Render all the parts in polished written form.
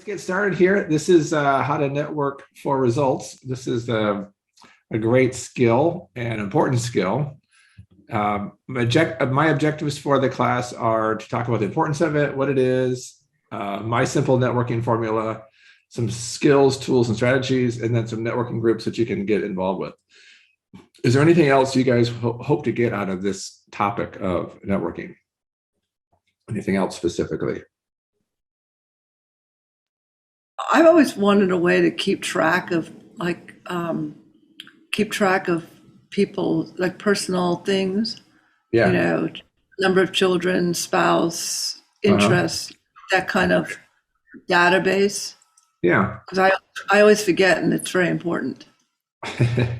Let's get started here. This is how to network for results. This is a great skill and important skill. My objectives for the class are to talk about the importance of it, what it is, my simple networking formula, some skills, tools, and strategies, and then some networking groups that you can get involved with. Is there anything else you guys hope to get out of this topic of networking? Anything else specifically? I've always wanted a way to keep track of people, like personal things, Yeah. number of children, spouse, Uh-huh. interests, that kind of database. Yeah. Because I always forget, and it's very important.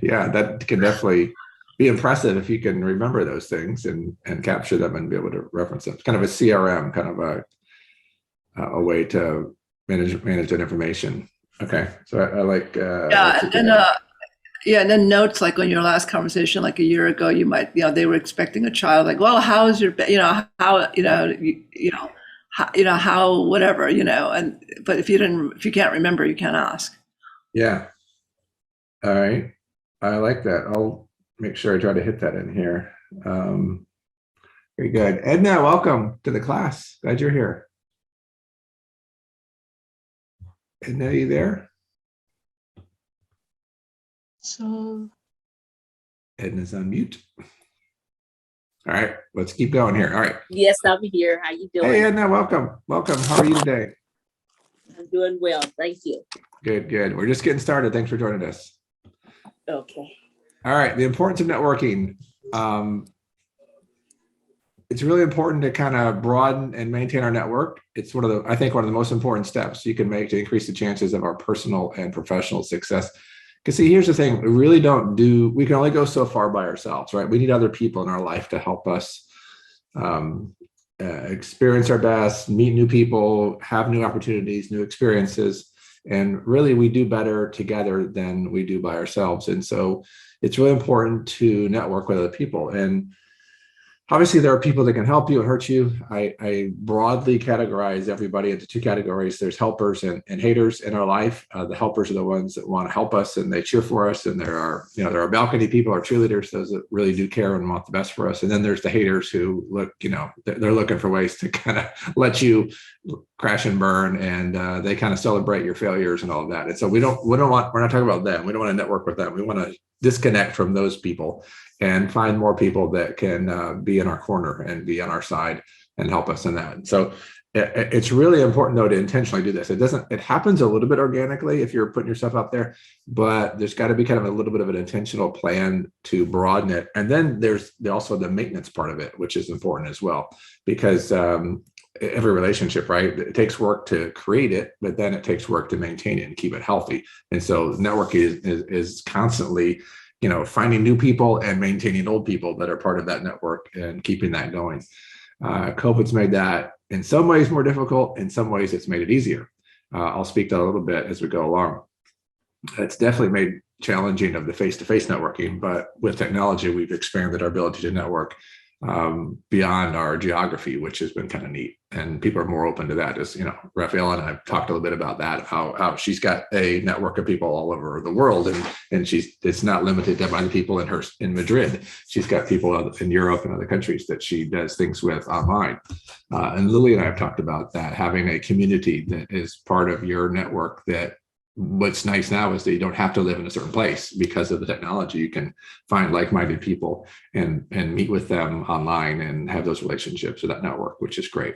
Yeah, that can definitely be impressive if you can remember those things and capture them and be able to reference them. It's kind of a CRM, kind of a way to manage that information. Okay, so I like Yeah, and then notes like on your last conversation, like a year ago, you might, they were expecting a child. Like, well, how's your, how, how, whatever, and but if you can't remember, you can't ask. Yeah. All right. I like that. I'll make sure I try to hit that in here. Very good. Edna, welcome to the class. Glad you're here. Edna, are you there? So Edna's on mute. All right, let's keep going here. All right. yes, I'm here. How you doing? Hey, Edna, welcome. Welcome. How are you today? I'm doing well. Thank you. Good, good. We're just getting started. Thanks for joining us. Okay. All right, the importance of networking. It's really important to kind of broaden and maintain our network. It's I think one of the most important steps you can make to increase the chances of our personal and professional success. Because see, here's the thing, we can only go so far by ourselves, right? We need other people in our life to help us experience our best, meet new people, have new opportunities, new experiences. And really, we do better together than we do by ourselves. And so it's really important to network with other people. And obviously, there are people that can help you and hurt you. I broadly categorize everybody into two categories. There's helpers and haters in our life. The helpers are the ones that want to help us and they cheer for us. And there are balcony people or cheerleaders, those that really do care and want the best for us. And then there's the haters who look, they're looking for ways to kind of let you crash and burn, and they kind of celebrate your failures and all of that. And so we're not talking about them. We don't want to network with them. We want to disconnect from those people and find more people that can be in our corner and be on our side and help us in that. So it's really important, though, to intentionally do this. It happens a little bit organically if you're putting yourself out there, but there's got to be kind of a little bit of an intentional plan to broaden it. And then there's also the maintenance part of it, which is important as well, because every relationship, right? It takes work to create it, but then it takes work to maintain it and keep it healthy. And so networking is constantly, finding new people and maintaining old people that are part of that network and keeping that going. COVID's made that in some ways more difficult. In some ways, it's made it easier. I'll speak to that a little bit as we go along. It's definitely made challenging of the face-to-face networking, but with technology, we've expanded our ability to network beyond our geography, which has been kind of neat. And people are more open to that. As Raphael and I've talked a little bit about that, how she's got a network of people all over the world, and it's not limited to by the people in Madrid. She's got people in Europe and other countries that she does things with online. And Lily and I have talked about that, having a community that is part of your network. That what's nice now is that you don't have to live in a certain place because of the technology. You can find like-minded people and meet with them online and have those relationships with that network, which is great.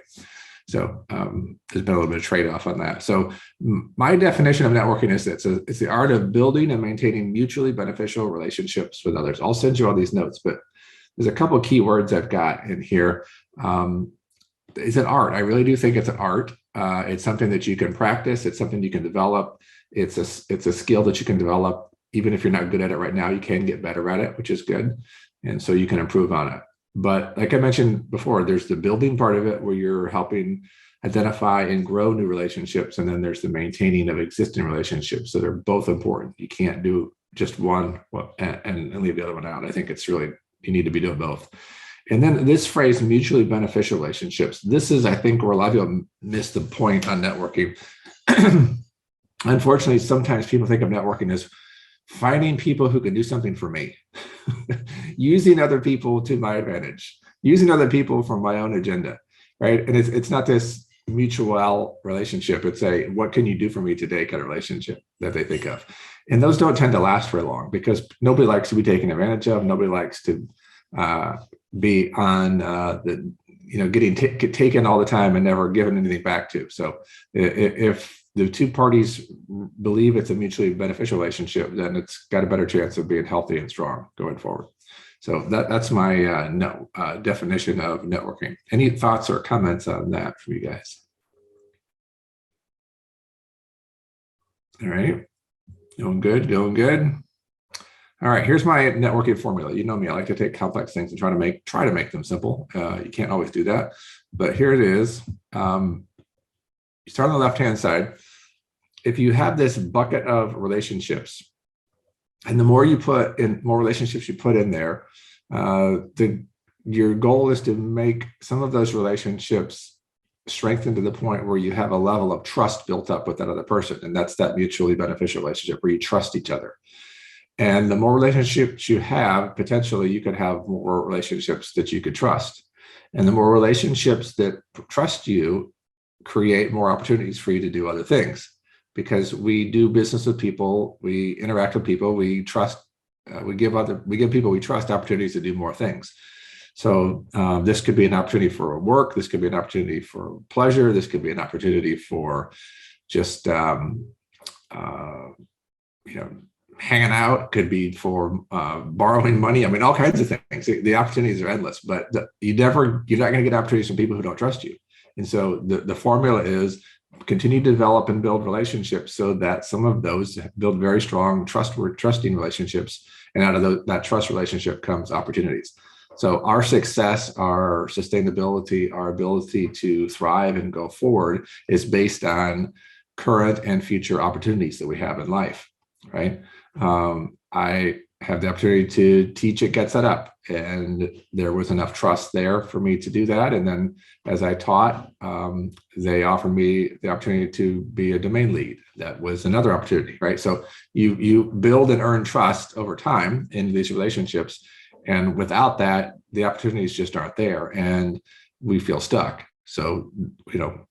So there's been a little bit of trade-off on that. So my definition of networking is it's the art of building and maintaining mutually beneficial relationships with others. I'll send you all these notes, but there's a couple of key words I've got in here. It's an art. I really do think it's an art. It's something that you can practice. It's something you can develop. It's a skill that you can develop. Even if you're not good at it right now, you can get better at it, which is good. And so you can improve on it. But like I mentioned before, there's the building part of it where you're helping identify and grow new relationships. And then there's the maintaining of existing relationships. So they're both important. You can't do just one and leave the other one out. I think it's really, you need to be doing both. And then this phrase, mutually beneficial relationships, this is, I think, where a lot of people miss the point on networking. unfortunately, sometimes people think of networking as finding people who can do something for me, using other people to my advantage, using other people for my own agenda, right? And it's not this mutual relationship. It's a what can you do for me today kind of relationship that they think of. And those don't tend to last very long because nobody likes to be taken advantage of. Nobody likes to be on the, getting taken all the time and never given anything back to. So if the two parties believe it's a mutually beneficial relationship, then it's got a better chance of being healthy and strong going forward. So that's my definition of networking. Any thoughts or comments on that from you guys? All right, going good, going good. All right, here's my networking formula. You know me, I like to take complex things and try to make them simple. You can't always do that, but here it is. You start on the left-hand side. If you have this bucket of relationships, and the more relationships you put in there, your goal is to make some of those relationships strengthen to the point where you have a level of trust built up with that other person. And that's that mutually beneficial relationship where you trust each other. And the more relationships you have, potentially you could have more relationships that you could trust. And the more relationships that trust you create more opportunities for you to do other things. Because we do business with people, we interact with people, we trust, we give people we trust opportunities to do more things. So this could be an opportunity for work, this could be an opportunity for pleasure, this could be an opportunity for just hanging out, could be for borrowing money. I mean, all kinds of things. The opportunities are endless, but you're not going to get opportunities from people who don't trust you. And so the formula is continue to develop and build relationships so that some of those build very strong, trusting relationships. And out of that trust relationship comes opportunities. So our success, our sustainability, our ability to thrive and go forward is based on current and future opportunities that we have in life, right? I have the opportunity to teach at GetSetUp, and there was enough trust there for me to do that. And then as I taught, they offered me the opportunity to be a domain lead. That was another opportunity, right? So you build and earn trust over time in these relationships. And without that, the opportunities just aren't there and we feel stuck. So,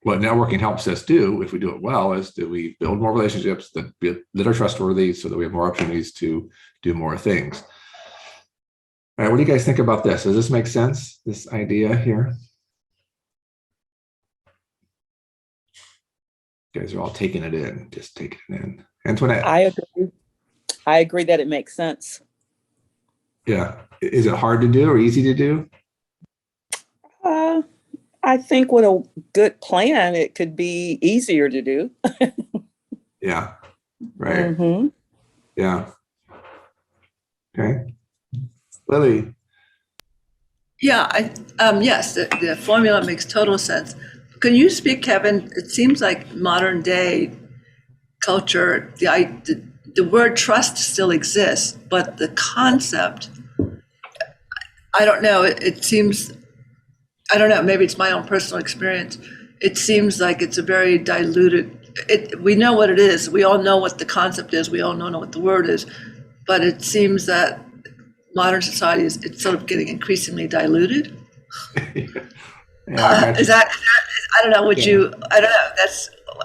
what networking helps us do, if we do it well, is that we build more relationships that are trustworthy so that we have more opportunities to do more things. All right, what do you guys think about this? Does this make sense, this idea here? You guys are all taking it in, just taking it in. Antoinette? I agree that it makes sense. Yeah. Is it hard to do or easy to do? I think with a good plan, it could be easier to do. Yeah. Right. Mm-hmm. Yeah. Okay. Lily. Yeah, yes, the formula makes total sense. Can you speak, Kevin? It seems like modern day culture, the word trust still exists, but the concept, I don't know, it seems, I don't know, maybe it's my own personal experience. It seems like it's a very diluted, we know what it is. We all know what the concept is. We all know what the word is, but it seems that modern society it's sort of getting increasingly diluted. Is that, I don't know, I don't know,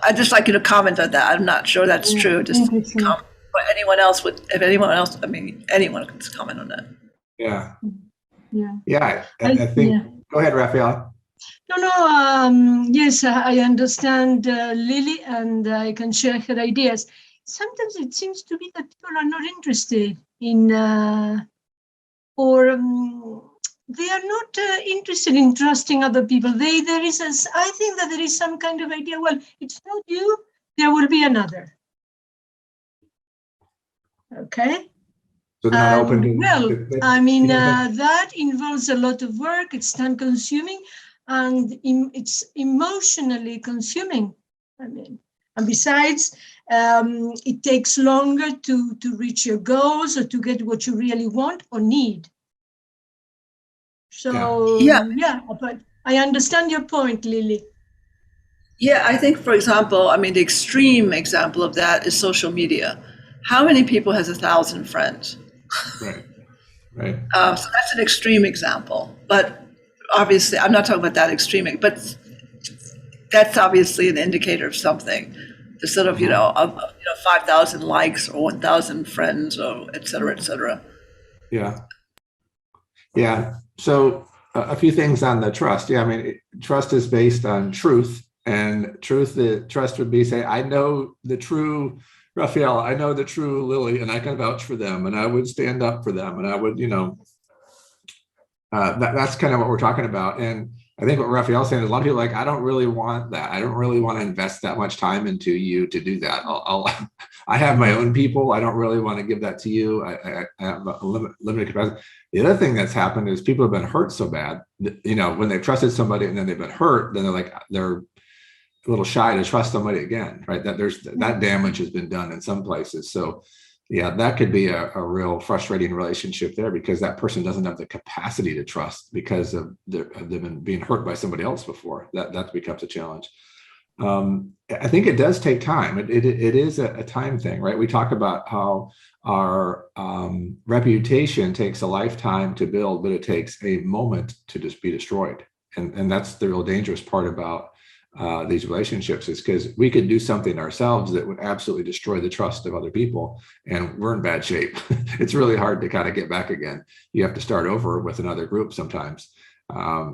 I'd just like you to comment on that. I'm not sure that's true. Just comment. But anyone else anyone can comment on that. Yeah. Yeah. I think, yeah. Go ahead, Raphael. No, yes, I understand Lily, and I can share her ideas. Sometimes it seems to be that people are not interested in, they are not interested in trusting other people. I think that there is some kind of idea, well, it's not you, there will be another. Okay? So they're not open to. That involves a lot of work. It's time consuming, and it's emotionally consuming. And besides, it takes longer to reach your goals or to get what you really want or need. So yeah, but I understand your point, Lily. Yeah, I think, for example, I mean, the extreme example of that is social media. How many people has 1,000 friends? Right. Right. So that's an extreme example. But obviously, I'm not talking about that extreme, but that's obviously an indicator of something. The sort of, of 5,000 likes or 1,000 friends or et cetera, et cetera. Yeah. Yeah. So a few things on the trust. Yeah. I mean, trust is based on truth, and trust would be say, I know the true Raphael, I know the true Lily, and I can vouch for them, and I would stand up for them, and I would, that's kind of what we're talking about. And I think what Raphael's saying is a lot of people are like, I don't really want that. I don't really want to invest that much time into you to do that. I have my own people. I don't really want to give that to you. I have a limited capacity. The other thing that's happened is people have been hurt so bad, when they've trusted somebody and then they've been hurt, then they're a little shy to trust somebody again, right? That damage has been done in some places. So yeah, that could be a real frustrating relationship there, because that person doesn't have the capacity to trust because of they've been being hurt by somebody else before. That becomes a challenge. I think it does take time. It is a time thing, right? We talk about how our reputation takes a lifetime to build, but it takes a moment to just be destroyed. And that's the real dangerous part about these relationships, is because we could do something ourselves that would absolutely destroy the trust of other people, and we're in bad shape. It's really hard to kind of get back again. You have to start over with another group sometimes,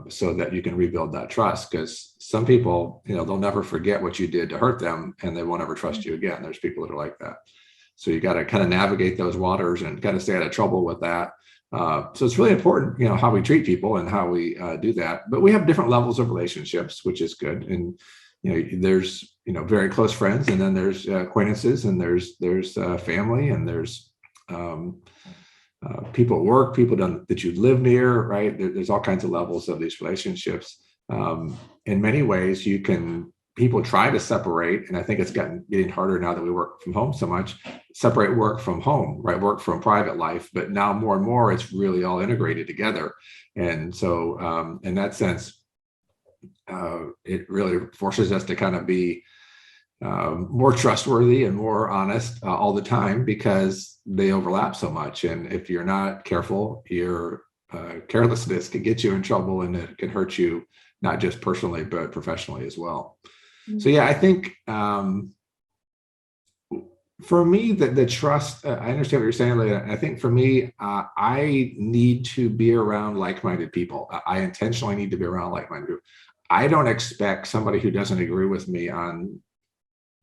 so that you can rebuild that trust, because some people, they'll never forget what you did to hurt them, and they won't ever trust you again. There's people that are like that. So you got to kind of navigate those waters and kind of stay out of trouble with that. So it's really important, how we treat people and how we do that. But we have different levels of relationships, which is good. And there's very close friends, and then there's acquaintances, and there's family, and there's people at work, people that you live near, right? There's all kinds of levels of these relationships. In many ways, people try to separate, and I think it's getting harder now that we work from home so much, separate work from home, right? Work from private life. But now more and more, it's really all integrated together. And so in that sense, it really forces us to kind of be more trustworthy and more honest all the time, because they overlap so much. And if you're not careful, your carelessness can get you in trouble, and it can hurt you, not just personally, but professionally as well. So yeah, I think for me, the trust, I understand what you're saying, Leah. I think for me, I need to be around like-minded people. I intentionally need to be around like-minded people. I don't expect somebody who doesn't agree with me on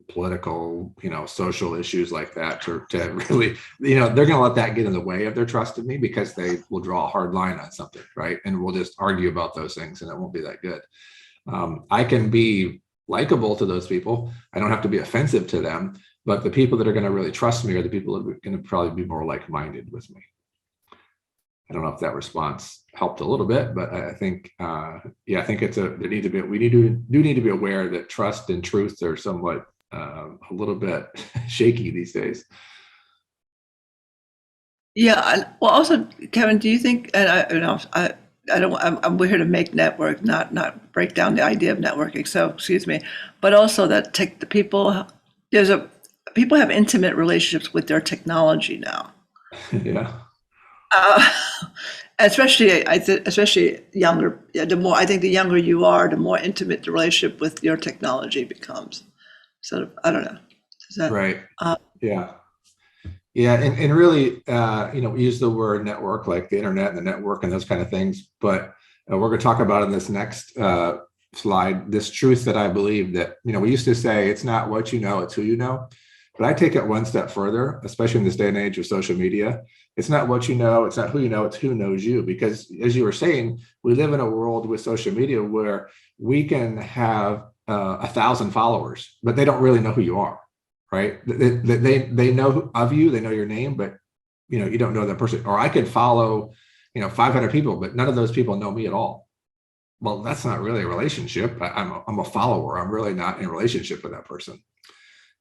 political, social issues like that to really, they're going to let that get in the way of their trust in me, because they will draw a hard line on something, right? And we'll just argue about those things, and it won't be that good. I can be likable to those people. I don't have to be offensive to them, but the people that are going to really trust me are the people that are going to probably be more like-minded with me. I don't know if that response helped a little bit, but I think, I think we need to be aware that trust and truth are somewhat a little bit shaky these days. Yeah. Well, also, Kevin, do you think, and we're here to make network, not break down the idea of networking. So excuse me, but also that people have intimate relationships with their technology now. Yeah. Especially younger. I think the younger you are, the more intimate the relationship with your technology becomes. Sort of, I don't know. Is that right? Yeah. Yeah, and really, we use the word network, like the internet and the network and those kind of things. But we're going to talk about in this next slide, this truth that I believe that, we used to say, it's not what you know, it's who you know. But I take it one step further, especially in this day and age of social media. It's not what you know, it's not who you know, it's who knows you. Because as you were saying, we live in a world with social media where we can have 1,000 followers, but they don't really know who you are. Right? They know of you, they know your name, but you don't know that person. Or I could follow 500 people, but none of those people know me at all. Well, that's not really a relationship. I'm a follower. I'm really not in a relationship with that person.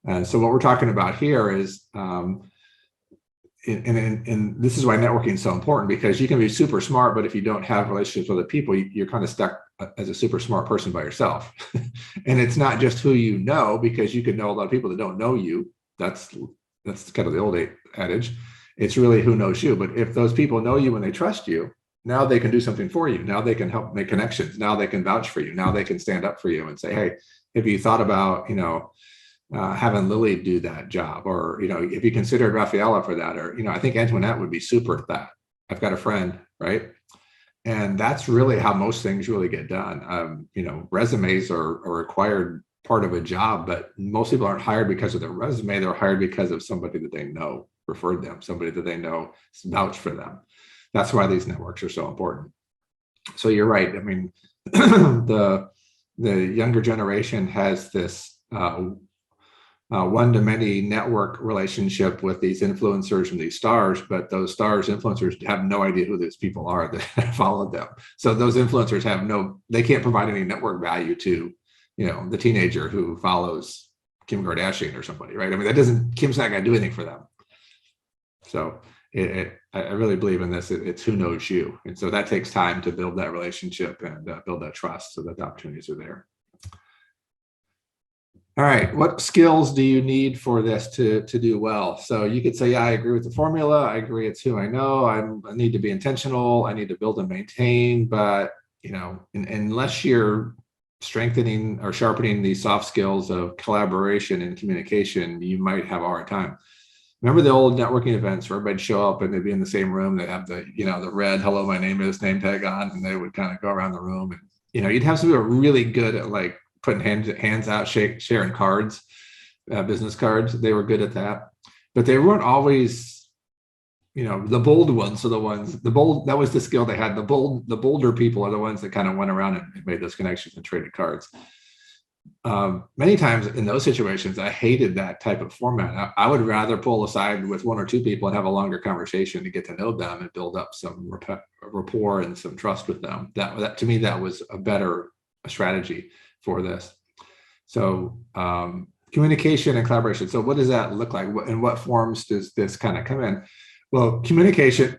And so what we're talking about here is, and this is why networking is so important, because you can be super smart, but if you don't have relationships with other people, you're kind of stuck as a super smart person by yourself. And it's not just who you know, because you could know a lot of people that don't know you. That's kind of the old adage. It's really who knows you. But if those people know you and they trust you, now they can do something for you. Now they can help make connections. Now they can vouch for you. Now they can stand up for you and say, hey, have you thought about, having Lily do that job? Or, if you considered Rafaela for that, or, I think Antoinette would be super at that. I've got a friend, right? And that's really how most things really get done. Resumes are a required part of a job, but most people aren't hired because of their resume. They're hired because of somebody that they know referred them, somebody that they know vouched for them. That's why these networks are so important. So you're right. I mean, the younger generation has this one-to-many network relationship with these influencers and these stars, but those stars, influencers have no idea who these people are that followed them. So those influencers they can't provide any network value to, the teenager who follows Kim Kardashian or somebody, right? I mean, Kim's not going to do anything for them. So I really believe in this. It's who knows you. And so that takes time to build that relationship and build that trust so that the opportunities are there. All right, what skills do you need for this to do well? So you could say, yeah, I agree with the formula. I agree it's who I know. I need to be intentional. I need to build and maintain. But, unless you're strengthening or sharpening the soft skills of collaboration and communication, you might have a hard time. Remember the old networking events where everybody'd show up and they'd be in the same room. They'd have the, the red, hello, my name is name tag on, and they would kind of go around the room. And, you'd have some people really good at like putting hands out, sharing cards, business cards. They were good at that, but they weren't always, the bold ones. So that was the skill they had. The bolder people are the ones that kind of went around and made those connections and traded cards. Many times in those situations, I hated that type of format. I would rather pull aside with one or two people and have a longer conversation to get to know them and build up some rapport and some trust with them. That to me, that was a better strategy for this. So communication and collaboration. So what does that look like? In what forms does this kind of come in? Well, communication,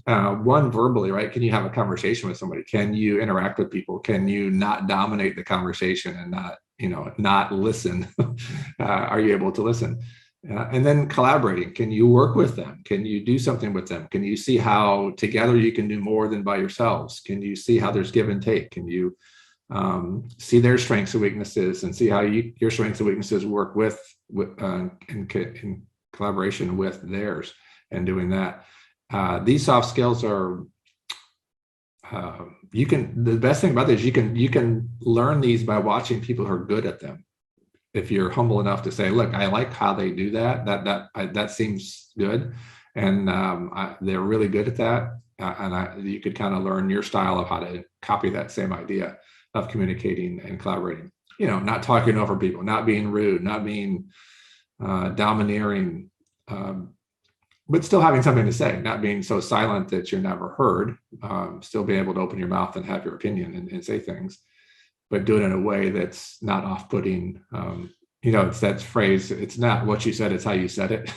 one, verbally, right? Can you have a conversation with somebody? Can you interact with people? Can you not dominate the conversation and not listen? Are you able to listen? And then collaborating. Can you work with them? Can you do something with them? Can you see how together you can do more than by yourselves? Can you see how there's give and take? Can you see their strengths and weaknesses and see how your strengths and weaknesses work in collaboration with theirs and doing that. These soft skills are, the best thing about this, you can learn these by watching people who are good at them. If you're humble enough to say, look, I like how they do that seems good. And they're really good at that. You could kind of learn your style of how to copy that same idea of communicating and collaborating, not talking over people, not being rude, not being domineering, but still having something to say, not being so silent that you're never heard, still being able to open your mouth and have your opinion and say things, but do it in a way that's not off-putting. It's that phrase, it's not what you said, it's how you said it.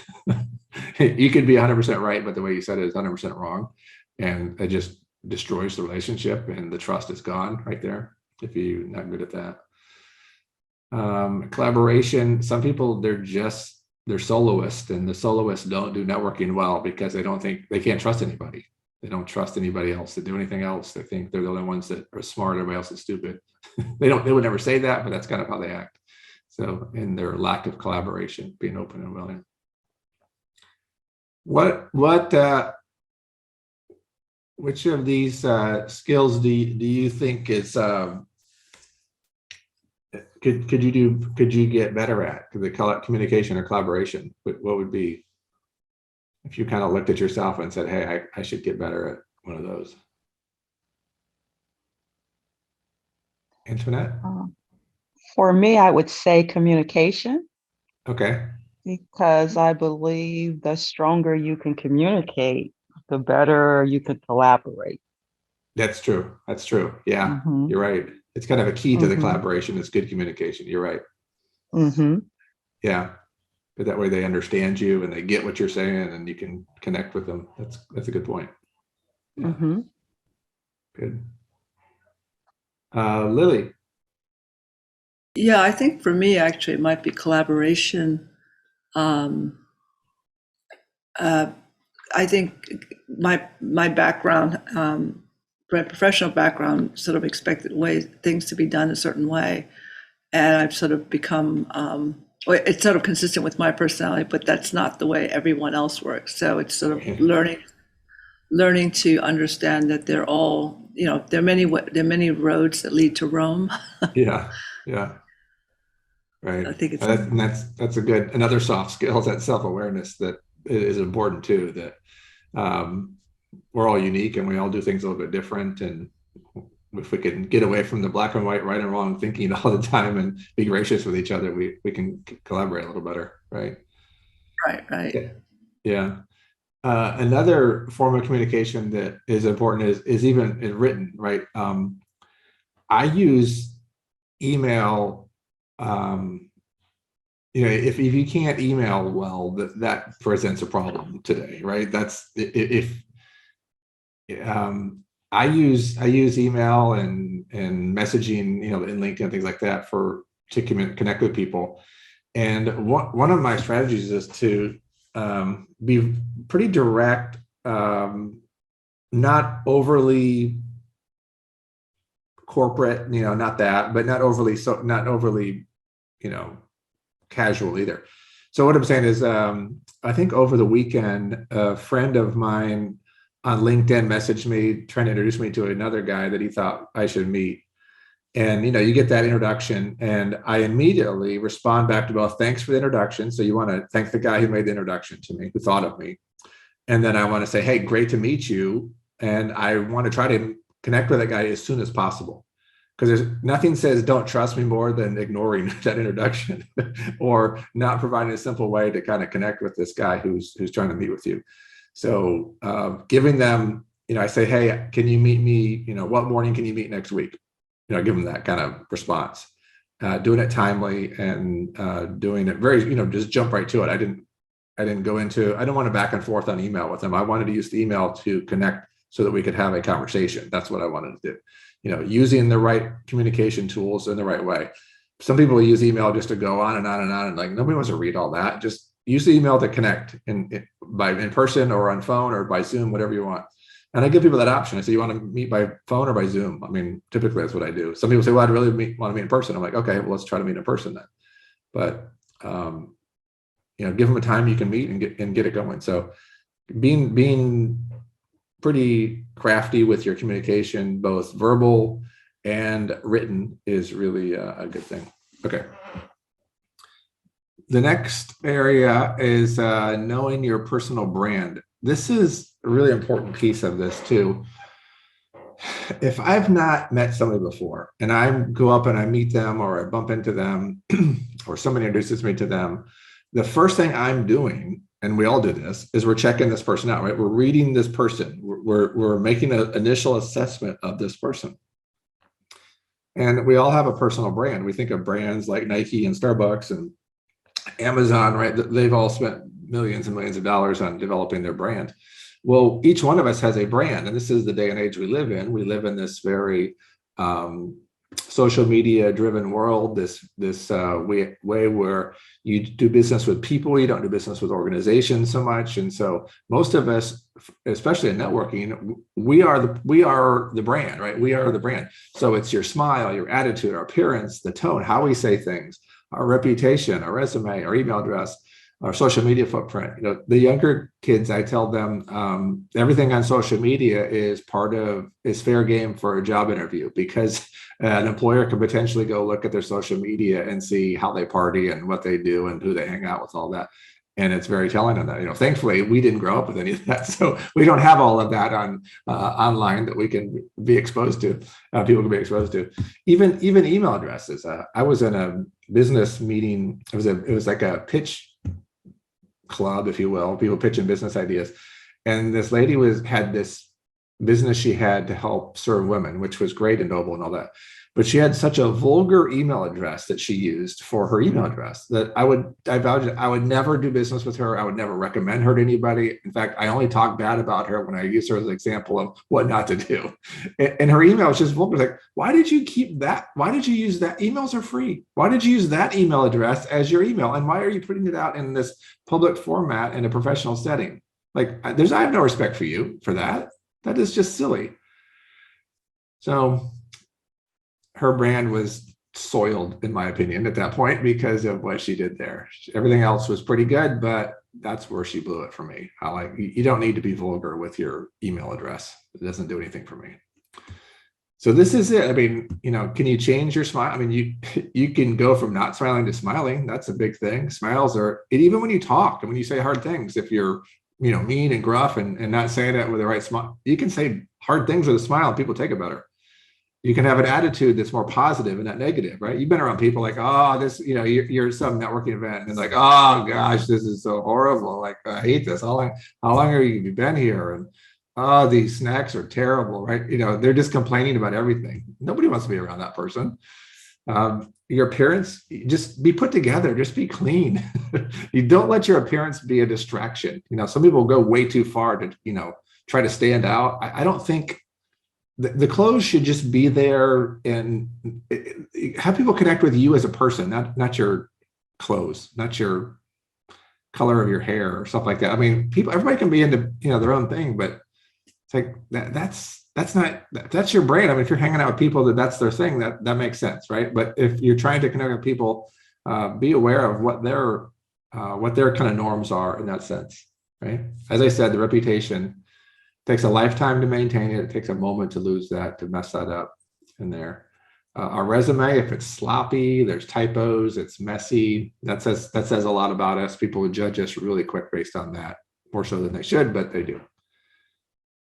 You could be 100% right, but the way you said it is 100% wrong. And it just destroys the relationship and the trust is gone right there if you're not good at that. Collaboration, some people, they're soloists, and the soloists don't do networking well because they don't think they can't trust anybody. They don't trust anybody else to do anything else. They think they're the only ones that are smart, everybody else is stupid. They would never say that, but that's kind of how they act. So in their lack of collaboration, being open and willing. Which of these skills do you think is could you get better at the communication or collaboration? What would be, if you kind of looked at yourself and said, hey, I should get better at one of those? Antoinette? For me, I would say communication. Okay. Because I believe the stronger you can communicate, the better you can collaborate. That's true. Yeah, You're right. It's kind of a key to the collaboration is good communication. You're right. Yeah. But that way they understand you and they get what you're saying and you can connect with them. That's a good point. Yeah. Good. Lily. Yeah, I think for me, actually, it might be collaboration. Um, uh, I think my background, my professional background, sort of expected things to be done a certain way, and I've sort of become. Well, it's sort of consistent with my personality, but that's not the way everyone else works. So it's sort of learning to understand that they're all, there are many roads that lead to Rome. Yeah, yeah, right. I think it's And that's a good another soft skill, that self-awareness that is important too. That we're all unique and we all do things a little bit different. And if we can get away from the black and white, right and wrong thinking all the time and be gracious with each other, we can collaborate a little better, right? right. Yeah. Yeah. Another form of communication that is important is even in written, right? I use email. If you can't email well, that presents a problem today, right? That's if I use email and messaging, in LinkedIn and things like that to connect with people. And one of my strategies is to be pretty direct, not overly corporate, not that, but not overly, casual either. So what I'm saying is, I think over the weekend, a friend of mine on LinkedIn messaged me trying to introduce me to another guy that he thought I should meet. And you get that introduction, and I immediately respond back to both, thanks for the introduction. So you want to thank the guy who made the introduction to me, who thought of me. And then I want to say, hey, great to meet you. And I want to try to connect with that guy as soon as possible. Because there's nothing says don't trust me more than ignoring that introduction or not providing a simple way to kind of connect with this guy who's trying to meet with you. So giving them, I say, hey, can you meet me? What morning can you meet next week? Give them that kind of response, doing it timely and doing it very, just jump right to it. I didn't go into, I don't want to back and forth on email with them. I wanted to use the email to connect so that we could have a conversation. That's what I wanted to do. Using the right communication tools in the right way. Some people use email just to go on and on and on, and like nobody wants to read all that. Just use the email to connect in person or on phone or by Zoom, whatever you want. And I give people that option. I say, you want to meet by phone or by Zoom? I mean, typically that's what I do. Some people say, well, I'd really want to meet in person. I'm like, okay, well, let's try to meet in person then. But give them a time you can meet and get it going. So being pretty crafty with your communication, both verbal and written, is really a good thing. Okay. The next area is knowing your personal brand. This is a really important piece of this too. If I've not met somebody before and I go up and I meet them or I bump into them or somebody introduces me to them, the first thing I'm doing, and we all do this, is we're checking this person out, right? We're reading this person. We're making an initial assessment of this person. And we all have a personal brand. We think of brands like Nike and Starbucks and Amazon, right? They've all spent millions and millions of dollars on developing their brand. Well, each one of us has a brand, and this is the day and age we live in. We live in this very social media driven world, this way where you do business with people, you don't do business with organizations so much. And so most of us, especially in networking, we are the brand, right? We are the brand. So it's your smile, your attitude, our appearance, the tone, how we say things, our reputation, our resume, our email address, our social media footprint. The younger kids, I tell them everything on social media is fair game for a job interview, because an employer can potentially go look at their social media and see how they party and what they do and who they hang out with, all that. And it's very telling on that. Thankfully, we didn't grow up with any of that, so we don't have all of that on online that we can be exposed to. People can be exposed to. Even email addresses. I was in a business meeting. It was like a pitch club, if you will, people pitching business ideas. And this lady had this business she had to help serve women, which was great and noble and all that. but she had such a vulgar email address that she used for her email address that I vowed I would never do business with her. I would never recommend her to anybody. In fact, I only talk bad about her when I use her as an example of what not to do. And her email was just vulgar. Like, why did you keep that? Why did you use that? Emails are free. Why did you use that email address as your email? And why are you putting it out in this public format in a professional setting? Like, I have no respect for you for that. That is just silly. So her brand was soiled, in my opinion, at that point because of what she did there. Everything else was pretty good, but that's where she blew it for me. You don't need to be vulgar with your email address. It doesn't do anything for me. So this is it. I mean, can you change your smile? I mean, you can go from not smiling to smiling. That's a big thing. Smiles are, and even when you talk and when you say hard things, if you're, mean and gruff and not saying it with the right smile, you can say hard things with a smile and people take it better. You can have an attitude that's more positive and not negative, right? You've been around people like, oh, this, you're at some networking event and it's like, oh gosh, this is so horrible. Like, I hate this. How long have you been here? And oh, these snacks are terrible, right? They're just complaining about everything. Nobody wants to be around that person. Your appearance, just be put together, just be clean. You don't let your appearance be a distraction. Some people go way too far to, try to stand out. I don't think the clothes should just be there and have people connect with you as a person, not your clothes, not your color of your hair or stuff like that. I mean, everybody can be into, their own thing, but it's like that's your brand. I mean, if you're hanging out with people that's their thing, that makes sense, right? But if you're trying to connect with people, be aware of what their kind of norms are in that sense, right? As I said, the reputation takes a lifetime to maintain it. It takes a moment to lose that, to mess that up in there. Our resume, if it's sloppy, there's typos, it's messy, that says a lot about us. People would judge us really quick based on that, more so than they should, but they do.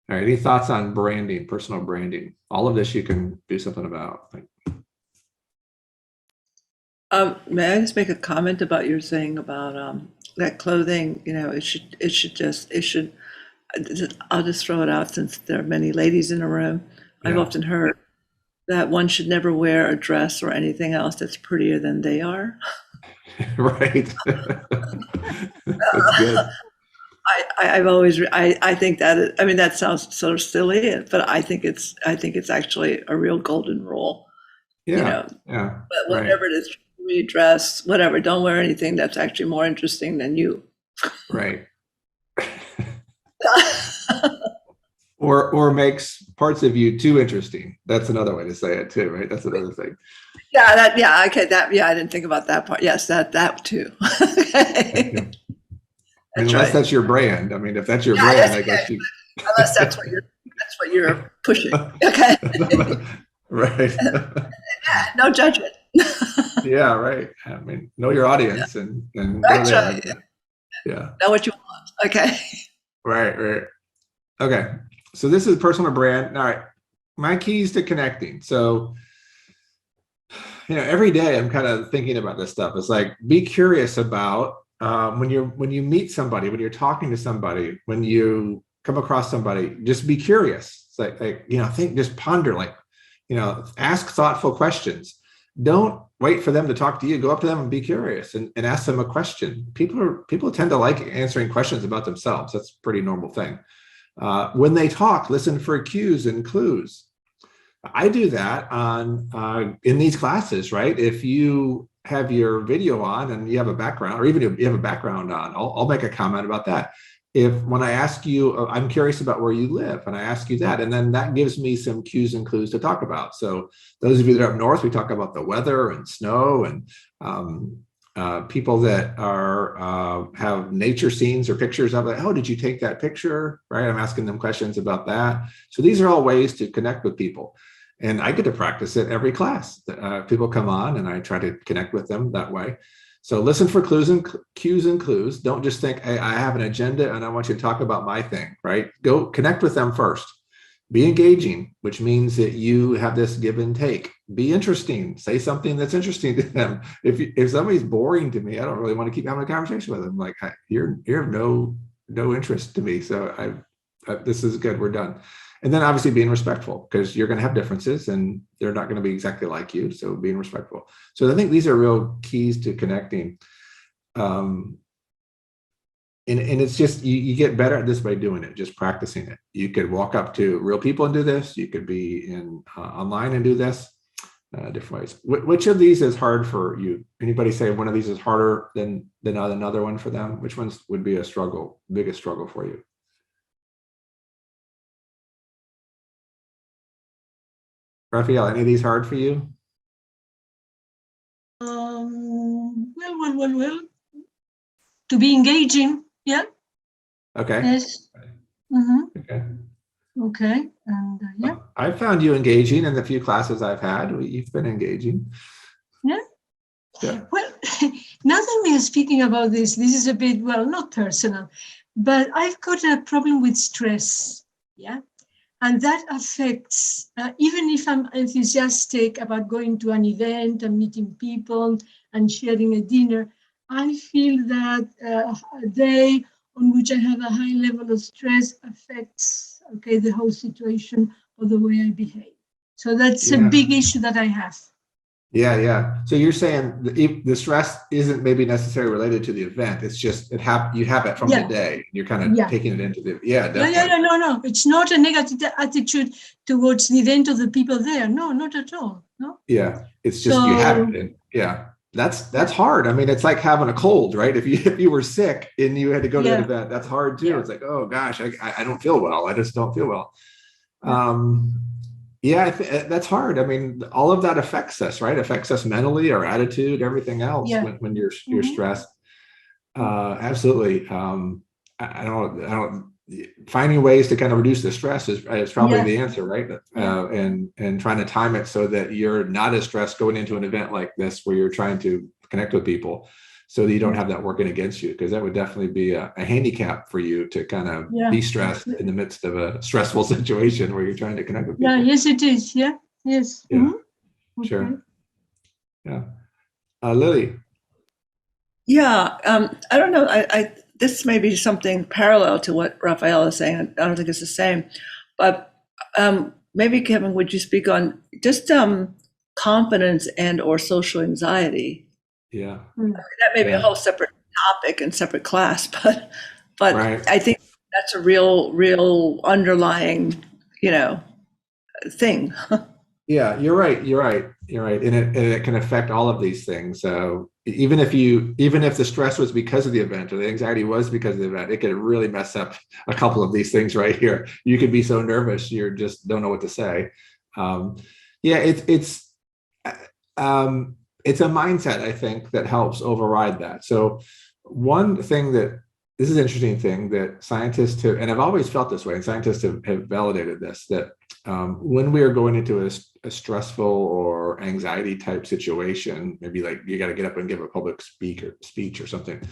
All right, any thoughts on branding, personal branding? All of this you can do something about. May I just make a comment about your saying about that clothing? I'll just throw it out since there are many ladies in the room. I've Yeah. often heard that one should never wear a dress or anything else that's prettier than they are. Right. That's good. I've always I think that sounds sort of silly, but I think it's actually a real golden rule. Yeah. But Right. whatever it is, dress, whatever, don't wear anything that's actually more interesting than you. Right. Or makes parts of you too interesting. That's another way to say it too, right? That's another thing. I didn't think about that part. Yes, that too. Okay. Unless that's your brand. I mean, if that's your Yeah, brand, that's I guess okay. you. Unless that's what you're pushing. Okay. Right. No judgment. Yeah, right. I mean, know your audience and go That's there. right. Yeah. Know what you want. Okay. Right. Okay. So this is personal brand. All right. My keys to connecting. So, every day I'm kind of thinking about this stuff. It's like, be curious about when you meet somebody, when you're talking to somebody, when you come across somebody, just be curious. It's like just ponder, ask thoughtful questions. Don't wait for them to talk to you. Go up to them and be curious and ask them a question. People tend to like answering questions about themselves. That's a pretty normal thing. When they talk, listen for cues and clues. I do that in these classes, right? If you have your video on and you have a background, or even if you have a background on, I'll make a comment about that. When I ask you, I'm curious about where you live, and I ask you that, and then that gives me some cues and clues to talk about. So those of you that are up north, we talk about the weather and snow, and people that have nature scenes or pictures of it. Oh, did you take that picture? Right? I'm asking them questions about that. So these are all ways to connect with people. And I get to practice it every class. People come on and I try to connect with them that way. So listen for cues and clues. Don't just think, hey, I have an agenda and I want you to talk about my thing, right? Go connect with them first. Be engaging, which means that you have this give and take. Be interesting. Say something that's interesting to them. If somebody's boring to me, I don't really want to keep having a conversation with them. Like, you're of no interest to me. So this is good. We're done. And then obviously being respectful, because you're going to have differences and they're not going to be exactly like you. So being respectful. So I think these are real keys to connecting. And it's just, you get better at this by doing it, just practicing it. You could walk up to real people and do this. You could be in online and do this different ways. Which of these is hard for you? Anybody say one of these is harder than another one for them? Which ones would be a struggle, biggest struggle for you? Raphael, any of these hard for you? Well. To be engaging, yeah. Okay. Yes. Mm-hmm. Okay. Okay. And yeah. I found you engaging in the few classes I've had. You've been engaging. Yeah. Yeah. Well, now that we are speaking about this is a bit, well, not personal, but I've got a problem with stress. Yeah. And that affects, even if I'm enthusiastic about going to an event and meeting people and sharing a dinner, I feel that a day on which I have a high level of stress affects, the whole situation or the way I behave. So that's a big issue that I have. Yeah. So you're saying the stress isn't maybe necessarily related to the event. It's just you have it from the day. You're kind of taking it into the definitely. No. It's not a negative attitude towards the event or the people there. No, not at all. No. Yeah, it's just you have it. That's hard. I mean, it's like having a cold, right? If you were sick and you had to go to that event, that's hard too. It's like, oh gosh, I don't feel well. I just don't feel well. That's hard. I mean, all of that affects us, right? Affects us mentally, our attitude, everything else when you're stressed. Absolutely. I don't. Finding ways to kind of reduce the stress is probably the answer, right? And trying to time it so that you're not as stressed going into an event like this where you're trying to connect with people, so that you don't have that working against you, because that would definitely be a handicap for you to kind of be stressed in the midst of a stressful situation where you're trying to connect with people. Yes, it is. Yes. Yeah. Mm-hmm. Sure. Yeah. Lily. Yeah. I don't know. I this may be something parallel to what Raphael is saying. I don't think it's the same, but maybe Kevin, would you speak on just confidence and or social anxiety? Yeah. That may be a whole separate topic and separate class, but right. I think that's a real underlying, thing. Yeah, you're right. And it can affect all of these things. So even if the stress was because of the event or the anxiety was because of the event, it could really mess up a couple of these things right here. You could be so nervous, you just don't know what to say. It's a mindset, I think, that helps override that. So one thing this is an interesting thing that scientists have, and I've always felt this way, and scientists have validated this, that when we are going into a stressful or anxiety type situation, maybe like you got to get up and give a public speech or something,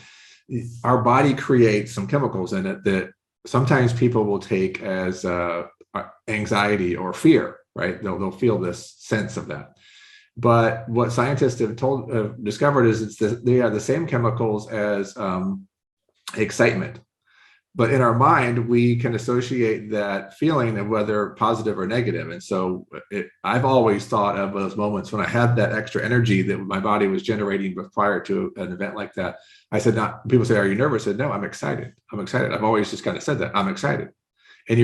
our body creates some chemicals in it that sometimes people will take as anxiety or fear, right? They'll feel this sense of that. But what scientists have discovered is they are the same chemicals as excitement. But in our mind, we can associate that feeling of whether positive or negative. And so I've always thought of those moments when I had that extra energy that my body was generating prior to an event like that. I said, people say, are you nervous? I said, no, I'm excited. I've always just kind of said that, I'm excited. And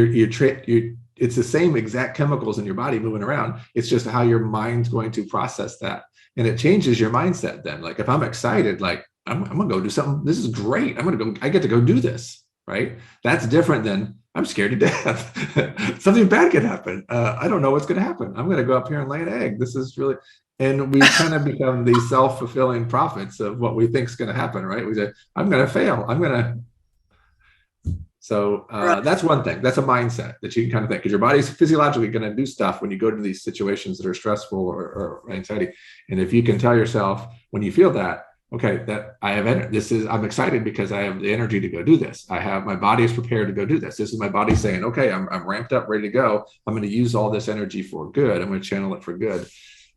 it's the same exact chemicals in your body moving around. It's just how your mind's going to process that. And it changes your mindset then. Like if I'm excited, like I'm going to go do something. This is great. I get to go do this. Right? That's different than I'm scared to death. Something bad could happen. I don't know what's going to happen. I'm going to go up here and lay an egg. This is really, and we kind of become these self-fulfilling prophets of what we think is going to happen. Right? We say, I'm going to fail. So that's one thing. That's a mindset that you can kind of think, because your body's physiologically going to do stuff when you go to these situations that are stressful or anxiety. And if you can tell yourself when you feel that, okay, that I have I'm excited because I have the energy to go do this. My body is prepared to go do this. This is my body saying, okay, I'm ramped up, ready to go. I'm going to use all this energy for good. I'm going to channel it for good.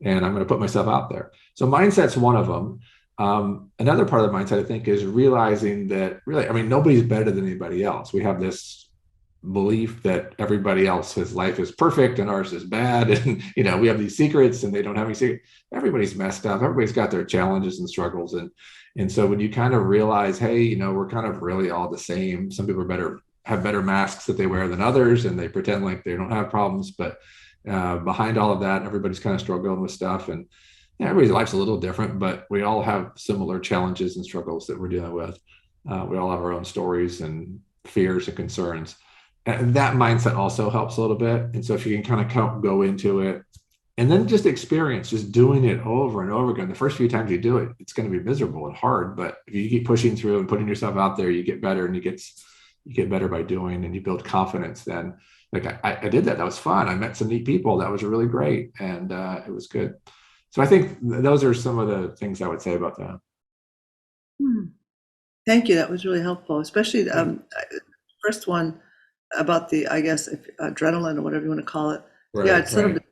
And I'm going to put myself out there. So mindset's one of them. Another part of the mindset, I think, is realizing that really, nobody's better than anybody else. We have this belief that everybody else's life is perfect and ours is bad. And, we have these secrets and they don't have any secrets. Everybody's messed up. Everybody's got their challenges and struggles. And so when you kind of realize, hey, we're kind of really all the same. Some people have better masks that they wear than others, and they pretend like they don't have problems. But behind all of that, everybody's kind of struggling with stuff. And everybody's life's a little different, but we all have similar challenges and struggles that we're dealing with. We all have our own stories and fears and concerns. And that mindset also helps a little bit. And so if you can kind of go into it and then just experience just doing it over and over again, the first few times you do it, it's going to be miserable and hard. But if you keep pushing through and putting yourself out there, you get better, and you get better by doing, and you build confidence. Then like I did that. That was fun. I met some neat people. That was really great. And it was good. So I think those are some of the things I would say about that. Thank you. That was really helpful, especially first one about the, I guess, adrenaline or whatever you want to call it. Right, yeah, it's sort right. of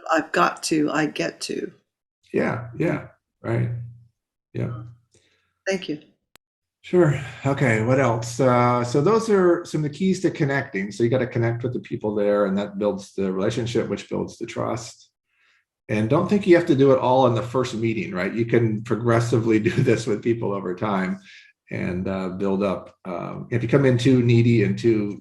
I've got to, I get to. Yeah, right. Yeah. Thank you. Sure. Okay. What else? So those are some of the keys to connecting. So you got to connect with the people there, and that builds the relationship, which builds the trust. And don't think you have to do it all in the first meeting, right? You can progressively do this with people over time and build up. If you come in too needy and too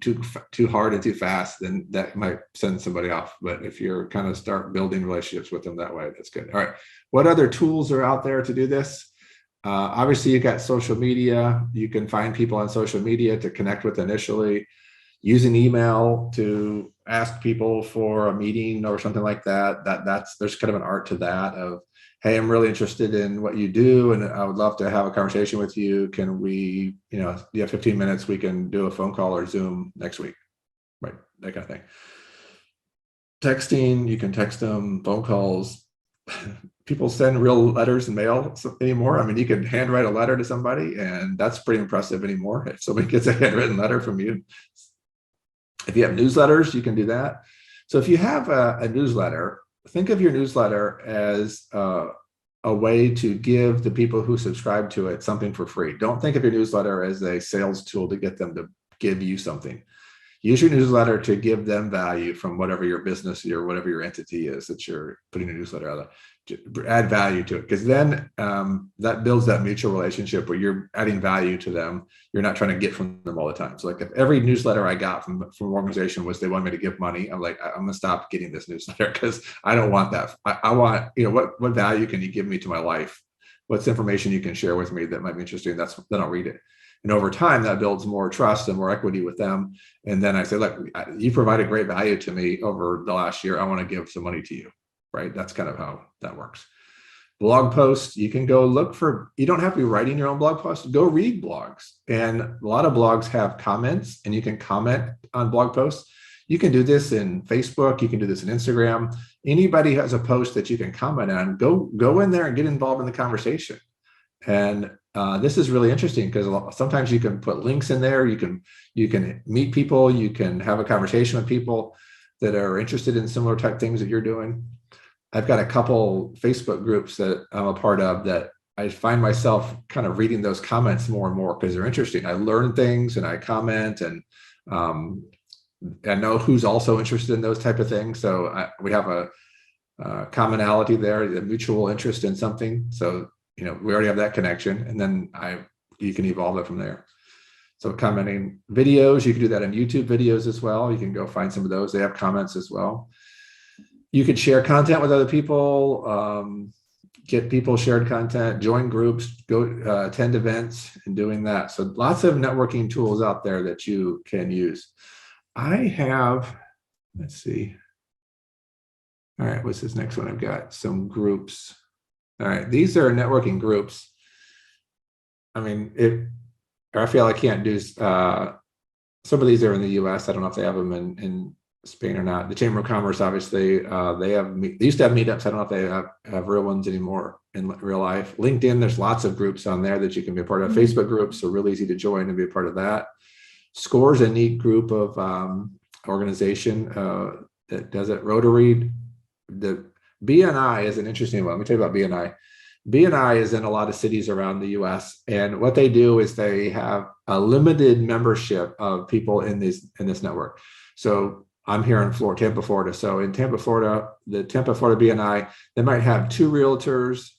hard and too fast, then that might send somebody off. But if you're kind of start building relationships with them that way, that's good. All right. What other tools are out there to do this? Obviously, you've got social media. You can find people on social media to connect with initially. Use an email to ask people for a meeting or something like that. There's kind of an art to that of, hey, I'm really interested in what you do, and I would love to have a conversation with you. Can we, do you have 15 minutes? We can do a phone call or Zoom next week, right? That kind of thing. Texting, you can text them, phone calls. People send real letters and mail anymore. I mean, you can handwrite a letter to somebody, and that's pretty impressive anymore. If somebody gets a handwritten letter from you. If you have newsletters, you can do that. So if you have a newsletter, think of your newsletter as a way to give the people who subscribe to it something for free. Don't think of your newsletter as a sales tool to get them to give you something. Use your newsletter to give them value from whatever your business or whatever your entity is that you're putting a newsletter out of. Add value to it, because then that builds that mutual relationship where you're adding value to them. You're not trying to get from them all the time. So like if every newsletter I got from an organization was they wanted me to give money, I'm like, I'm gonna stop getting this newsletter because I don't want that. I want, what value can you give me to my life? What's information you can share with me that might be interesting? Then I'll read it. And over time, that builds more trust and more equity with them. And then I say, look, you provided great value to me over the last year. I want to give some money to you, right? That's kind of how that works. Blog posts, you can go look for, you don't have to be writing your own blog posts. Go read blogs. And a lot of blogs have comments, and you can comment on blog posts. You can do this in Facebook. You can do this in Instagram. Anybody has a post that you can comment on, go in there and get involved in the conversation. And this is really interesting because sometimes you can put links in there. You can meet people. You can have a conversation with people that are interested in similar type things that you're doing. I've got a couple Facebook groups that I'm a part of that I find myself kind of reading those comments more and more because they're interesting. I learn things and I comment, and I know who's also interested in those type of things. So we have a commonality there, a mutual interest in something. So we already have that connection, and then you can evolve it from there. So commenting videos, you can do that in YouTube videos as well. You can go find some of those. They have comments as well. You can share content with other people, get people shared content, join groups, go attend events, and doing that. So lots of networking tools out there that you can use. I have, let's see. All right, what's this next one? I've got some groups. All right, these are networking groups. I mean, I feel I can't do, some of these are in the US. I don't know if they have them in Spain or not. The Chamber of Commerce, obviously, they used to have meetups. I don't know if they have real ones anymore in real life. LinkedIn, there's lots of groups on there that you can be a part of. Facebook groups are really easy to join and be a part of that. SCORE's a neat group of organization that does it. Rotary, the BNI is an interesting one. Let me tell you about BNI. BNI is in a lot of cities around the US. And what they do is they have a limited membership of people in this network. So I'm here in Florida, Tampa, Florida. So in Tampa, Florida, the Tampa, Florida BNI, they might have 2 realtors,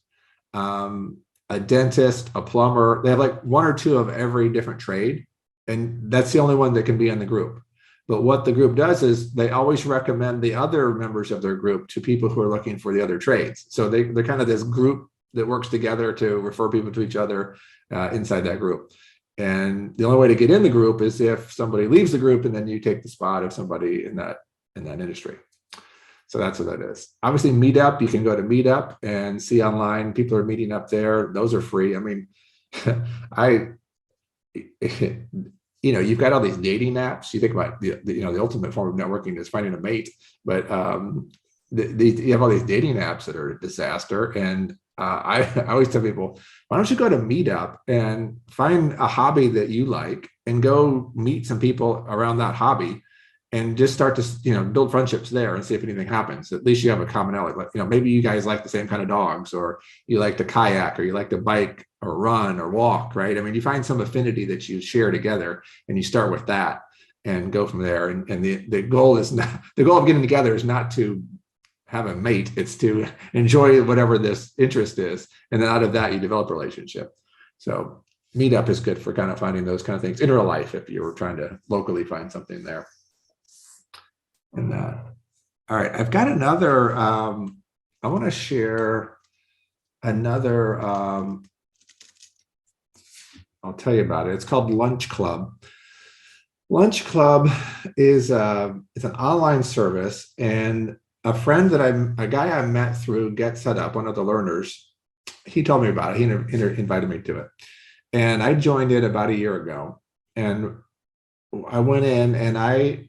a dentist, a plumber. They have like 1 or 2 of every different trade. And that's the only one that can be in the group. But what the group does is they always recommend the other members of their group to people who are looking for the other trades. So they're kind of this group that works together to refer people to each other inside that group. And the only way to get in the group is if somebody leaves the group and then you take the spot of somebody in that industry. So that's what that is. Obviously, Meetup, you can go to Meetup and see online. People are meeting up there. Those are free. I mean, you've got all these dating apps. You think about the ultimate form of networking is finding a mate, but you have all these dating apps that are a disaster. And I always tell people, why don't you go to Meetup and find a hobby that you like and go meet some people around that hobby and just start to build friendships there and see if anything happens. At least you have a commonality. Like, maybe you guys like the same kind of dogs, or you like to kayak, or you like to bike or run or walk, right? I mean, you find some affinity that you share together and you start with that and go from there. And the goal is not, the goal of getting together is not to have a mate, it's to enjoy whatever this interest is. And then out of that, you develop a relationship. So Meetup is good for kind of finding those kind of things in real life if you were trying to locally find something there. And all right, I've got another, I want to share another, I'll tell you about it. It's called Lunch Club. Lunch Club is it's an online service, and a guy I met through GetSetUp, one of the learners, he told me about it. He invited me to it. And I joined it about a year ago. And I went in, and I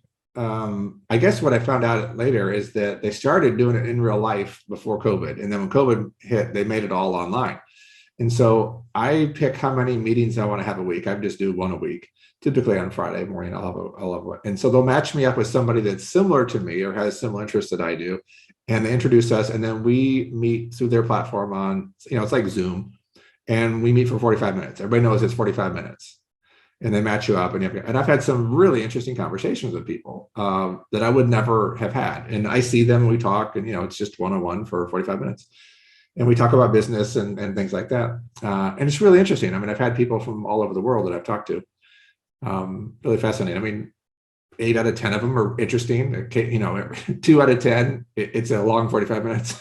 guess what I found out later is that they started doing it in real life before COVID. And then when COVID hit, they made it all online. And so I pick how many meetings I want to have a week. I just do 1 a week. Typically on Friday morning, I'll have one. And so they'll match me up with somebody that's similar to me or has similar interests that I do. And they introduce us, and then we meet through their platform on, it's like Zoom, and we meet for 45 minutes. Everybody knows it's 45 minutes. And they match you up, and I've had some really interesting conversations with people that I would never have had. And I see them, and we talk, and it's just one-on-one for 45 minutes. And we talk about business and things like that. And it's really interesting. I mean, I've had people from all over the world that I've talked to. Really fascinating. I mean, 8 out of 10 of them are interesting. 2 out of 10, it's a long 45 minutes.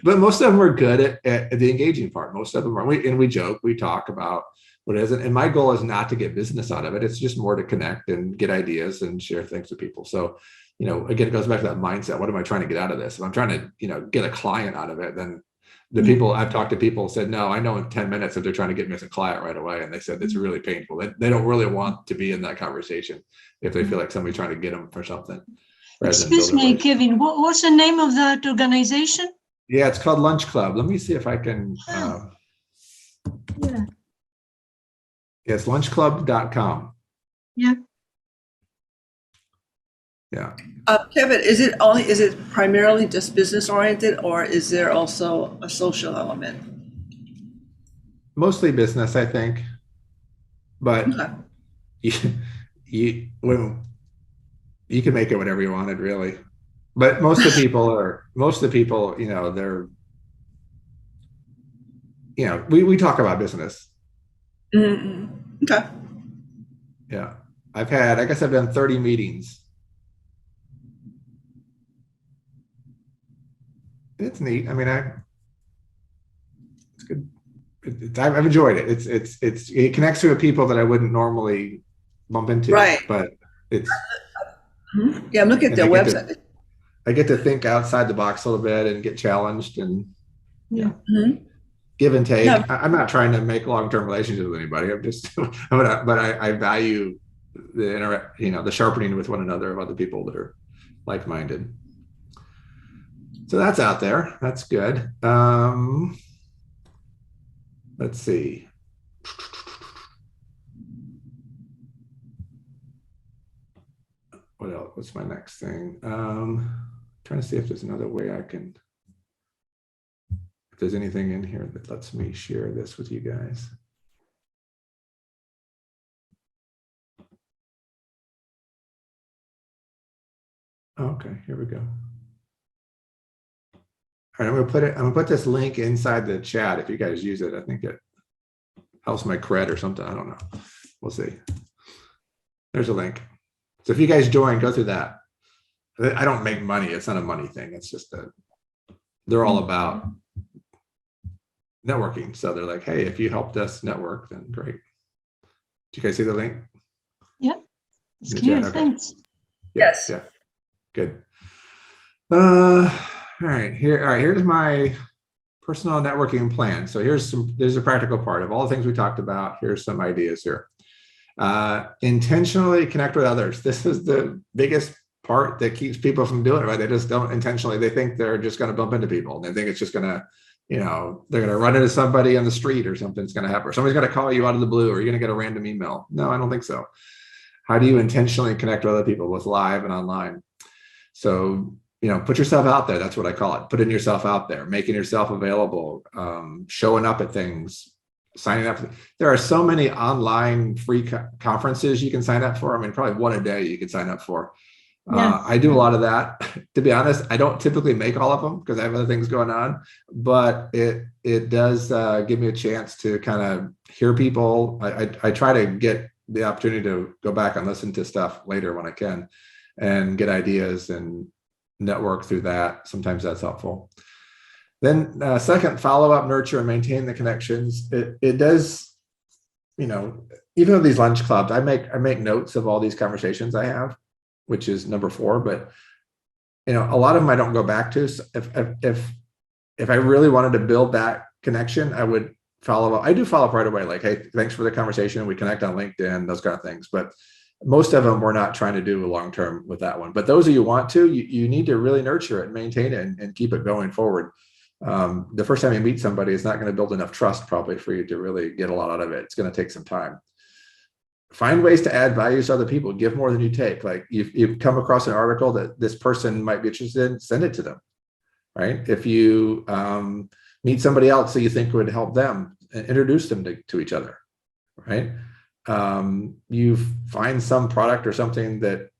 But most of them are good at the engaging part. Most of them are, we joke, we talk about what it is. And my goal is not to get business out of it. It's just more to connect and get ideas and share things with people. So, again, it goes back to that mindset. What am I trying to get out of this? If I'm trying to, get a client out of it, then the people I've talked to, people said, no, I know in 10 minutes if they're trying to get me as a client right away. And they said, it's really painful. They don't really want to be in that conversation if they feel like somebody's trying to get them for something. Excuse me, Kevin, what's the name of that organization? Yeah, it's called Lunch Club. Let me see if I can. Yeah. It's lunchclub.com. Yeah. Yeah. Kevin, is it primarily just business oriented, or is there also a social element? Mostly business, I think. But Okay. you can make it whatever you wanted, really. But most of the people, they're, we talk about business. Mm-hmm. Okay. Yeah. I guess I've done 30 meetings. It's neat. I mean, it's good. I've enjoyed it. It connects to people that I wouldn't normally bump into. Right. But it's. Yeah, I'm looking at their website. I get to think outside the box a little bit and get challenged and give and take. No. I'm not trying to make long-term relationships with anybody. I'm just, but I value the sharpening with one another of other people that are like-minded. So that's out there. That's good. Let's see. What else? What's my next thing? Trying to see if there's another way I can. there's anything in here that lets me share this with you guys. Okay, here we go. All right, I'm gonna put this link inside the chat if you guys use it. I think it helps my cred or something. I don't know. We'll see. There's a link. So if you guys join, go through that. I don't make money. It's not a money thing. It's just that they're all about networking. So they're like, hey, if you helped us network, then great. Do you guys see the link? Yeah, it's In the clear. chat? Okay. Thanks. Yes. Yeah. Good. All right. Here's my personal networking plan. So there's a practical part of all the things we talked about. Here's some ideas here. Intentionally connect with others. This is the biggest part that keeps people from doing it, right? They just don't intentionally, they think they're just going to bump into people. They think it's just going to, they're going to run into somebody on the street or something's going to happen, or somebody's going to call you out of the blue, or you're going to get a random email. No, I don't think so. How do you intentionally connect with other people, both live and online? So, put yourself out there. That's what I call it. Putting yourself out there, making yourself available, showing up at things, signing up. There are so many online free conferences you can sign up for. I mean, probably one a day you can sign up for. Yeah. I do a lot of that. To be honest, I don't typically make all of them because I have other things going on, but it does give me a chance to kind of hear people. I try to get the opportunity to go back and listen to stuff later when I can and get ideas and network through that. Sometimes that's helpful. Then second, follow up, nurture, and maintain the connections. It does, even though these lunch clubs, I make notes of all these conversations I have, which is number 4, but a lot of them I don't go back to. So if I really wanted to build that connection, I would follow up. I do follow up right away, like, hey, thanks for the conversation. We connect on LinkedIn, those kind of things. But most of them we're not trying to do long-term with that one. But those of you want to, you need to really nurture it and maintain it and keep it going forward. The first time you meet somebody, it's not going to build enough trust probably for you to really get a lot out of it. It's going to take some time. Find ways to add value to other people. Give more than you take. Like you've come across an article that this person might be interested in, send it to them, right? If you meet somebody else that you think would help them, introduce them to each other, right? You find some product or something that,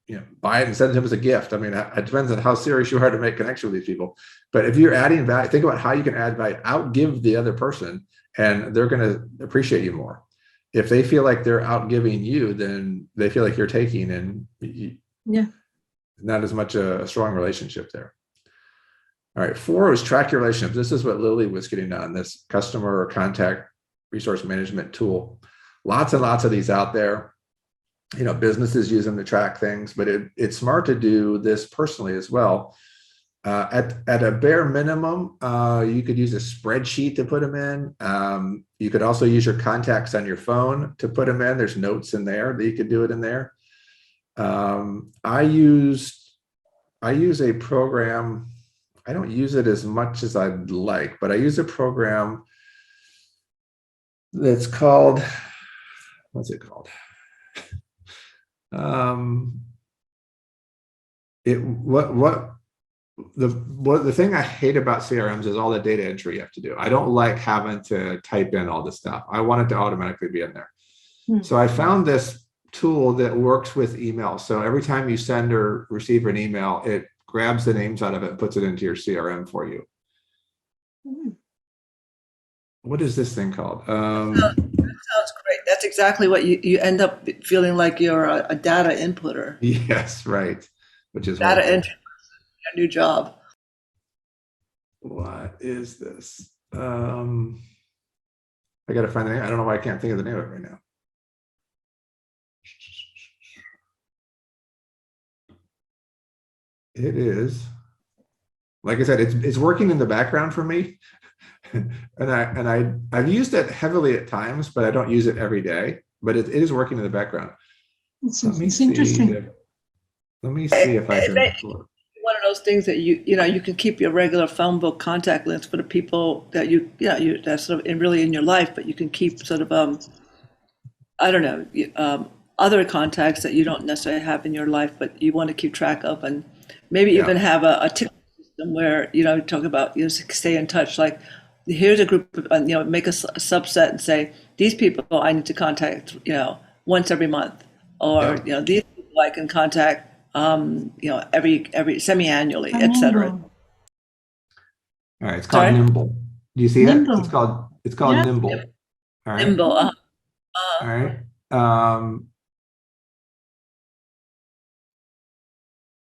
buy it and send it to them as a gift. I mean, it depends on how serious you are to make connection with these people. But if you're adding value, think about how you can add value, outgive the other person, and they're going to appreciate you more. If they feel like they're outgiving you, then they feel like you're taking, and not as much a strong relationship there. All right, 4 is track your relationships. This is what Lily was getting on, this customer contact resource management tool. Lots and lots of these out there. Businesses use them to track things, but it's smart to do this personally as well. At a bare minimum, you could use a spreadsheet to put them in. You could also use your contacts on your phone to put them in. There's notes in there that you could do it in there. I use a program. I don't use it as much as I'd like, but I use a program that's called, what's it called? The thing I hate about CRMs is all the data entry you have to do. I don't like having to type in all this stuff. I want it to automatically be in there. So I found this tool that works with email. So every time you send or receive an email, it grabs the names out of it and puts it into your CRM for you. What is this thing called? That sounds great. That's exactly what you end up feeling like you're a data inputter. Yes, right. Which is Data entry, a new job. What is this? I got to find the name. I don't know why I can't think of the name of it right now. It is, like I said, it's working in the background for me. and I've used it heavily at times, but I don't use it every day. But it is working in the background. It's interesting. Let me see if I can. One of those things that you can keep your regular phone book contact lists for the people that that's sort of really in your life, but you can keep sort of I don't know, other contacts that you don't necessarily have in your life, but you want to keep track of, and maybe even have a tick system where talk about stay in touch, like, here's a group of, make a subset and say, these people I need to contact, once every month, or, Yeah. these people I can contact, every semi-annually, et cetera. Nimble. All right, it's called Sorry? Nimble. Do you see Nimble. it? It's called Yeah. Nimble. All right. Nimble. All right.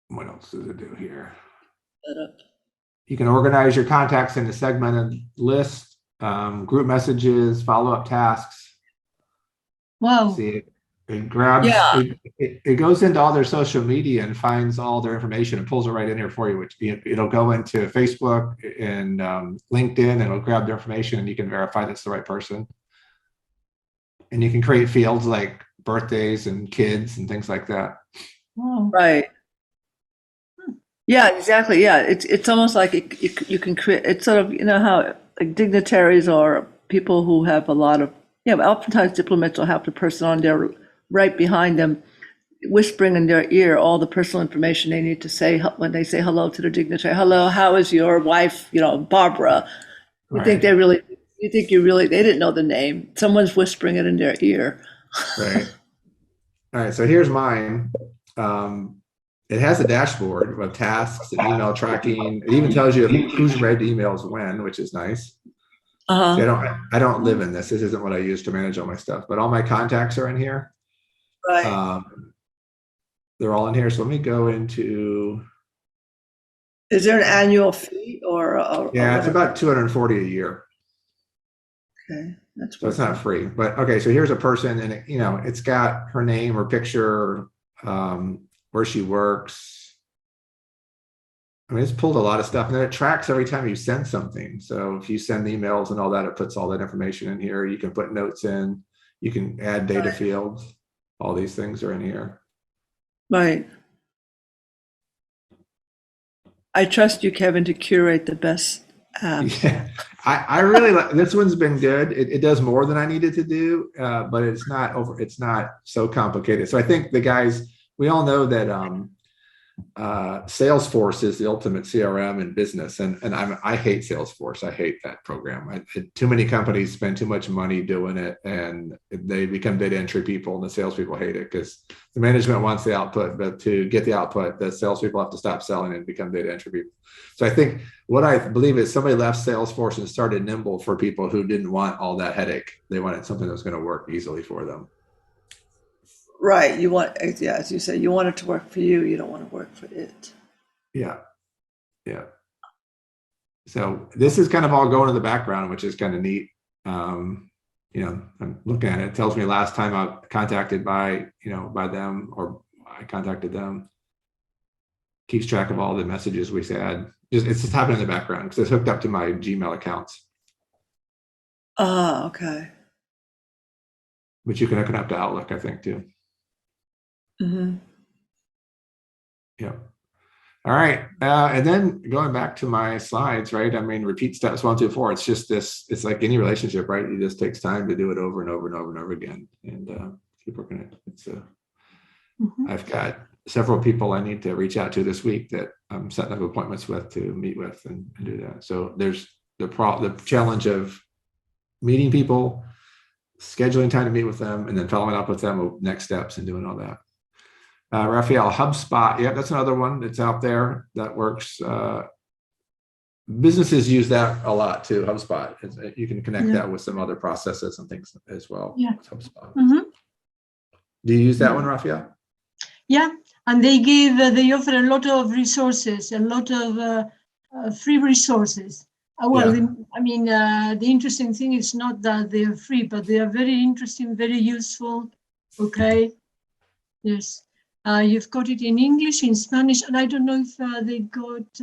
What else does it do here? You can organize your contacts into segmented lists, group messages, follow-up tasks. Wow. See, it grabs, Yeah. it goes into all their social media and finds all their information and pulls it right in here for you, which it'll go into Facebook and LinkedIn, and it'll grab their information and you can verify that's the right person. And you can create fields like birthdays and kids and things like that. Wow. Right. Yeah, exactly. Yeah, it's almost like you can create. It's sort of how like dignitaries or people who have a lot of oftentimes diplomats will have the person on there right behind them, whispering in their ear all the personal information they need to say when they say hello to the dignitary. Hello, how is your wife? Barbara. You think they really? You think they didn't know the name? Someone's whispering it in their ear. Right. All right. So here's mine. It has a dashboard of tasks and email tracking. It even tells you who's read emails when, which is nice. Uh-huh. See, I don't live in this. This isn't what I use to manage all my stuff, but all my contacts are in here. Right. They're all in here. So let me go into. Is there an annual fee or? Yeah, it's about 240 a year. Okay, that's so it's not free. But okay, so here's a person, and it's got her name or picture, where she works. I mean, it's pulled a lot of stuff, and then it tracks every time you send something. So if you send emails and all that, it puts all that information in here. You can put notes in. You can add data fields. All these things are in here. Right. I trust you, Kevin, to curate the best app. Yeah, I really like this one's been good. It does more than I needed to do, but it's not so complicated. So I think the guys, we all know that Salesforce is the ultimate CRM in business, and I hate Salesforce. I hate that program. Too many companies spend too much money doing it, and they become data entry people, and the salespeople hate it because the management wants the output, but to get the output, the salespeople have to stop selling and become data entry people. So I think what I believe is somebody left Salesforce and started Nimble for people who didn't want all that headache. They wanted something that was going to work easily for them. Right. You want, as you say, you want it to work for you. You don't want to work for it. Yeah. Yeah. So this is kind of all going in the background, which is kind of neat. I'm looking at it. It tells me last time I contacted by them, or I contacted them. Keeps track of all the messages we said. It's just happening in the background because it's hooked up to my Gmail accounts. Okay. But you can hook it up to Outlook, I think, too. Mm-hmm. Yeah. All right. And then going back to my slides, right? I mean, repeat steps 1 through 4. It's just this, it's like any relationship, right? It just takes time to do it over and over and over and over again, and keep working it. It's I've got several people I need to reach out to this week that I'm setting up appointments with to meet with and do that. So there's the challenge of meeting people, scheduling time to meet with them, and then following up with them with next steps and doing all that. Raphael, HubSpot. Yeah, that's another one that's out there that works. Businesses use that a lot too, HubSpot. You can connect that with some other processes and things as well. Yeah. With HubSpot. Mm-hmm. Do you use that one, Raphael? Yeah, and they offer a lot of resources, a lot of free resources. The interesting thing is not that they are free, but they are very interesting, very useful. Okay. Yes. You've got it in English, in Spanish, and I don't know if they got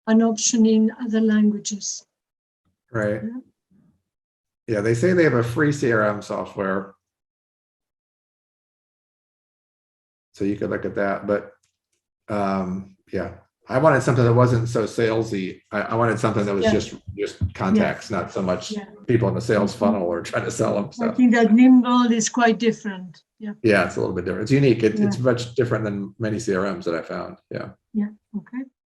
an option in other languages. Right. Yeah, they say they have a free CRM software. So you could look at that. But yeah, I wanted something that wasn't so salesy. I wanted something that was just contacts, not so much people in the sales funnel or trying to sell them stuff. I think that Nimble is quite different. Yeah. Yeah, it's a little bit different. It's unique. It's much different than many CRMs that I found. Yeah. Yeah. Okay.